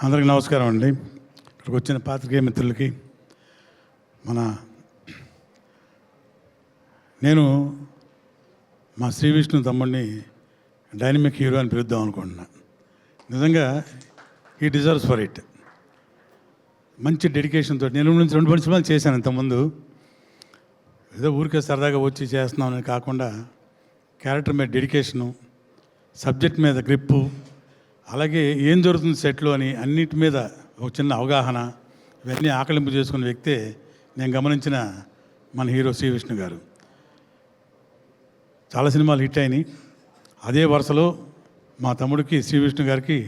అందరికీ నమస్కారం అండి. ఇక్కడికి వచ్చిన పాత్రికేయ మిత్రులకి నేను మా శ్రీ విష్ణు తమ్ముడిని డైనమిక్ హీరో అని పిలుద్దాం అనుకుంటున్నా. నిజంగా హీ డిజర్వ్స్ ఫర్ ఇట్. మంచి డెడికేషన్తో నేను నుంచి 2 సినిమాలు చేశాను ఇంతకుముందు. ఏదో ఊరికే సరదాగా వచ్చి చేస్తున్నామని కాకుండా క్యారెక్టర్ మీద డెడికేషను, సబ్జెక్ట్ మీద గ్రిప్పు, అలాగే ఏం జరుగుతుంది సెట్లో అని అన్నిటి మీద ఒక చిన్న అవగాహన, ఇవన్నీ ఆకలింపు చేసుకున్న వ్యక్తే నేను గమనించిన మన హీరో శ్రీ విష్ణు గారు. చాలా సినిమాలు హిట్ అయినాయి. అదే వరుసలో మా తమ్ముడికి శ్రీ విష్ణు గారికి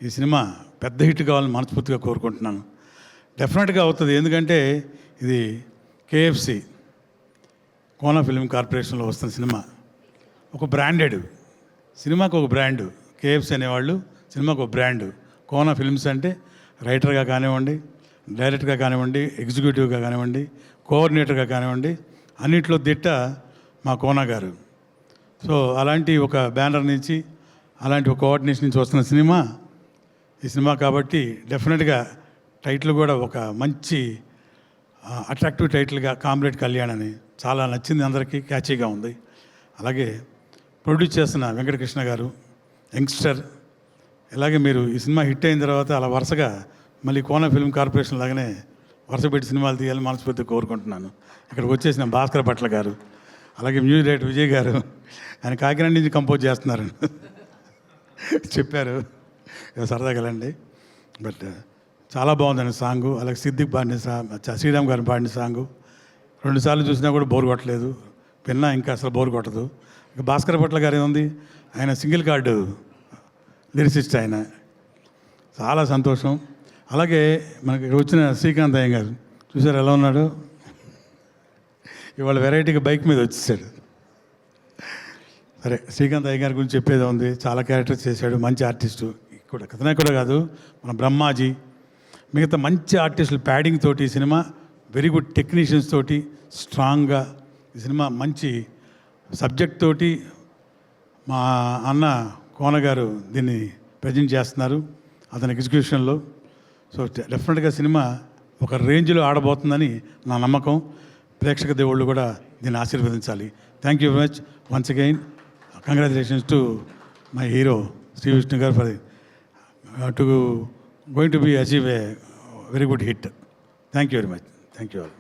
ఈ సినిమా పెద్ద హిట్ కావాలని మనస్ఫూర్తిగా కోరుకుంటున్నాను. డెఫినెట్గా అవుతుంది. ఎందుకంటే ఇది కేఎఫ్సి కోనా ఫిల్మ్ కార్పొరేషన్లో వస్తున్న సినిమా. ఒక బ్రాండెడ్ సినిమాకు ఒక బ్రాండు కేఎఫ్సి అనేవాళ్ళు, సినిమాకు ఒక బ్రాండు. కోనా ఫిల్మ్స్ అంటే రైటర్గా కానివ్వండి, డైరెక్టర్గా కానివ్వండి, ఎగ్జిక్యూటివ్గా కానివ్వండి, కోఆర్డినేటర్గా కానివ్వండి, అన్నింటిలో దిట్ట మా కోనా గారు. సో అలాంటి ఒక బ్యానర్ నుంచి, అలాంటి ఒక కోఆర్డినేషన్ నుంచి వస్తున్న సినిమా ఈ సినిమా. కాబట్టి డెఫినెట్గా టైటిల్ కూడా ఒక మంచి అట్రాక్టివ్ టైటిల్గా కామ్రేడ్ కళ్యాణ్ అని చాలా నచ్చింది అందరికీ, క్యాచీగా ఉంది. అలాగే ప్రొడ్యూస్ చేస్తున్న వెంకటకృష్ణ గారు యంగ్స్టర్. ఇలాగే మీరు ఈ సినిమా హిట్ అయిన తర్వాత అలా వరుసగా మళ్ళీ కోనా ఫిల్మ్ కార్పొరేషన్ లాగానే వరుస పెట్టి సినిమాలు తీయాలని మనస్ఫూర్తిగా కోరుకుంటున్నాను. ఇక్కడికి వచ్చేసిన భాస్కర్ భట్ల గారు, అలాగే మ్యూజిక్ డైరెక్టర్ విజయ్ గారు, ఆయన కాకినాడ నుంచి కంపోజ్ చేస్తున్నారు చెప్పారు, సరదాగా వెళ్ళండి. బట్ చాలా బాగుందండి సాంగు. అలాగే సిద్దిక్ పాడిన శ్రీరామ్ గారిని పాడిన సాంగు 2 సార్లు చూసినా కూడా బోర్ కొట్టలేదు, విన్నా ఇంకా అసలు బోర్ కొట్టదు. ఇక భాస్కర్ భట్ల గారు ఏముంది, ఆయన సింగిల్ కార్డు లిరిసిస్ట్, ఆయన చాలా సంతోషం. అలాగే మనకి ఇక్కడ వచ్చిన శ్రీకాంత్ అయ్య గారు చూసారు ఎలా ఉన్నాడు, ఇవాళ వెరైటీగా బైక్ మీద వచ్చేసాడు. సరే, శ్రీకాంత్ అయ్య గారి గురించి చెప్పేది ఉంది. చాలా క్యారెక్టర్స్ చేశాడు, మంచి ఆర్టిస్టు. ఇక్కడ కథనే కూడా కాదు, మన బ్రహ్మాజీ, మిగతా మంచి ఆర్టిస్టులు ప్యాడింగ్ తోటి ఈ సినిమా, వెరీ గుడ్ టెక్నీషియన్స్ తోటి స్ట్రాంగ్గా ఈ సినిమా మంచి సబ్జెక్ట్ తోటి మా అన్న కోన గారు దీన్ని ప్రజెంట్ చేస్తున్నారు అతని ఎగ్జిక్యూషన్లో. సో డెఫినెట్గా సినిమా ఒక రేంజ్లో ఆడబోతుందని నా నమ్మకం. ప్రేక్షక దేవుళ్ళు కూడా దీన్ని ఆశీర్వదించాలి. Thank you very much once again. Congratulations to my hero Shri Vishnu గారు for to going to be achieve a very good hit. Thank you very much. Thank you all.